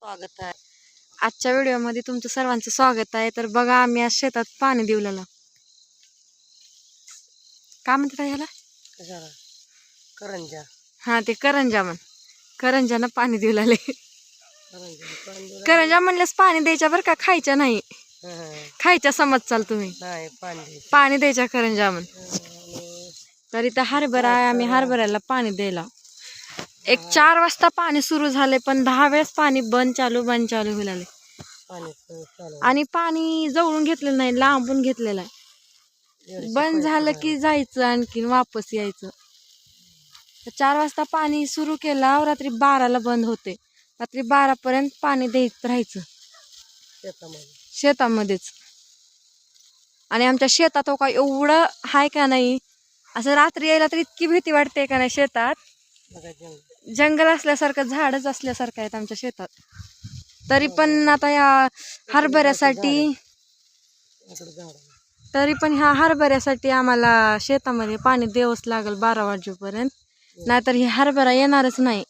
स्वागत आहे. आजच्या व्हिडिओमध्ये तुमचं सर्वांचं स्वागत आहे. तर बघा आम्ही आज शेतात पाणी देऊ लागलो. काय म्हणतात ह्याला? कशाला? करंजा. हा ते करंजा म्हण. करंजानं पाणी देऊ लागले. करंजा करंजा म्हणल्यास पाणी द्यायच्या बरं का, खायच्या नाही. खायच्या समज चाल तुम्ही. नाही पाणी द्यायच्या करंजा म्हण. तर इथं हरभरा आहे, आम्ही हरभऱ्याला पाणी द्यायला. एक 4 वाजता पाणी सुरू झाले, पण 10 वेळेस पाणी बंद चालू होऊ लागले. आणि पाणी जवळून घेतलेलं नाही, लांबून घेतलेलं आहे. बंद झालं की जायचं आणखीन वापस यायचं. 4 वाजता पाणी सुरू केलं, रात्री 12ला बंद होते. रात्री 12 पर्यंत पाणी द्यायचं राहायचं शेतामध्येच. आणि आमच्या शेतात हो का एवढं हाय का नाही, असं रात्री यायला तर इतकी भीती वाटते का नाही. शेतात जंगल असल्यासारखं, झाडच असल्यासारखं आहेत आमच्या शेतात. तरी पण आता या हरभऱ्यासाठी ह्या हरभऱ्यासाठी आम्हाला शेतामध्ये पाणी द्यावंच लागेल 12 वाजेपर्यंत. नाहीतर ही हरभरा येणारच नाही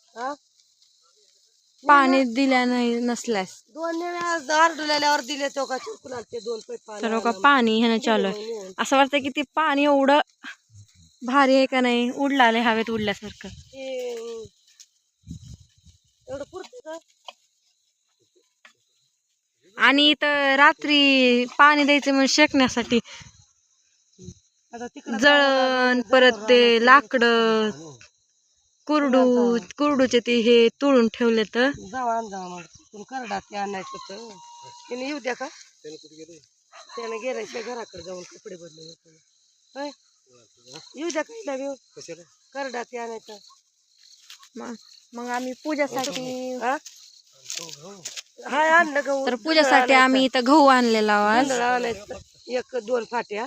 पाणी दिल्या नाही नसल्यास. 2 आरडुल्यावर दिले तो का ते 2 तर का पाणी ह्यानं चालू आहे. असं वाटतं की ते पाणी एवढं भारी आहे का नाही, उडलाले हवेत उडल्यासारखं. एवढं पुरतं का? आणि इथं रात्री पाणी द्यायचं म्हणून शेकण्यासाठी जळण, परत ते लाकडं, कुरडूचे ते हे तुळून ठेवले. तर करडा ते आणायचं होतं, त्याने येऊ द्या का? त्याने गेल्याशिवाय घराकडे जाऊन कपडे बदलून येऊ द्या का? करडा ते आणायचं. मग आम्ही पूजासाठी हाय आणलं गहू. तर पूजासाठी आम्ही इथं गहू आणलेला आवाज. 1-2 फाट्या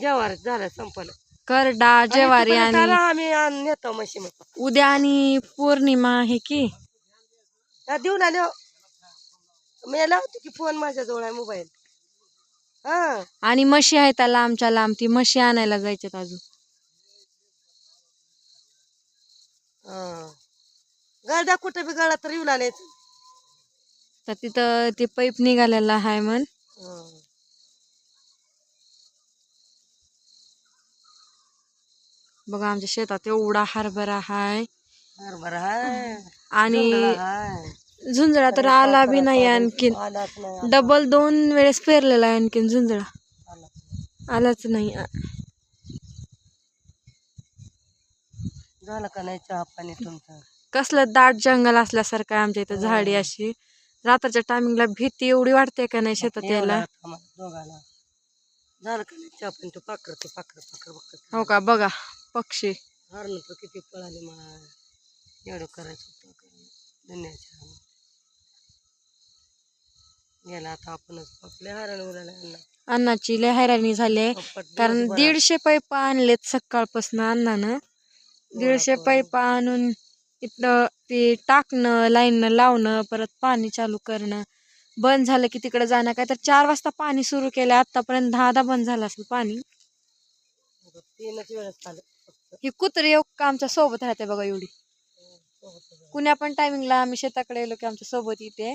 ज्वारी झालं, संपलं. करडा ज्वारी. आणि आम्ही नेतो म्हशी. उद्या आणि पौर्णिमा आहे की देऊन आले. मी लावतो की फोन, माझ्याजवळ आहे मोबाईल. आणि म्हशी आहे त्या लांबच्या लांब, ती म्हशी आणायला जायच्यात अजून. गाड्या कुठे बी गळा तर येऊ लागले. तर तिथं ते पाईप निघालेला आहे म्हण. बघा आमच्या शेतात एवढा हरभरा हाय. आणि झुंजळा तर आला बी नाही आणखीन. डबल 2 वेळेस पेरलेला आहे, आणखीन झुंजळा आलाच नाही. झालं का नाही चहा पाणी तुमचं? कसलं दाट जंगल असल्यासारखं आहे आमच्या इथं. झाडी अशी रात्रीच्या टायमिंगला भीती एवढी वाटते का नाही शेतात यायला. दोघाला झालं का नाही चहा पाणी? पाखर हो का, बघा पक्षी हरण तर किती पळाले. मला एवढं करायचं होतं दुनियाच्या गेला. आता आपणच आपल्या हरण उरायला अन्नाची लय हैराणी झाली, कारण 150 पाईप आणलेत सकाळपासून अण्णानं. 150 पाईप आणून इथं ते टाकणं, लाईन लावणं, परत पाणी चालू करणं. बंद झालं की तिकडे जाणं. काय तर 4 वाजता पाणी सुरू केलं, आतापर्यंत 10 बंद झालं असेल पाणी. 3 वेळेस झालं. ही कुत्री आमच्या सोबत राहते बघा एवढी. कुण्या पण टायमिंगला आम्ही शेताकडे गेलो की आमच्या सोबत येते.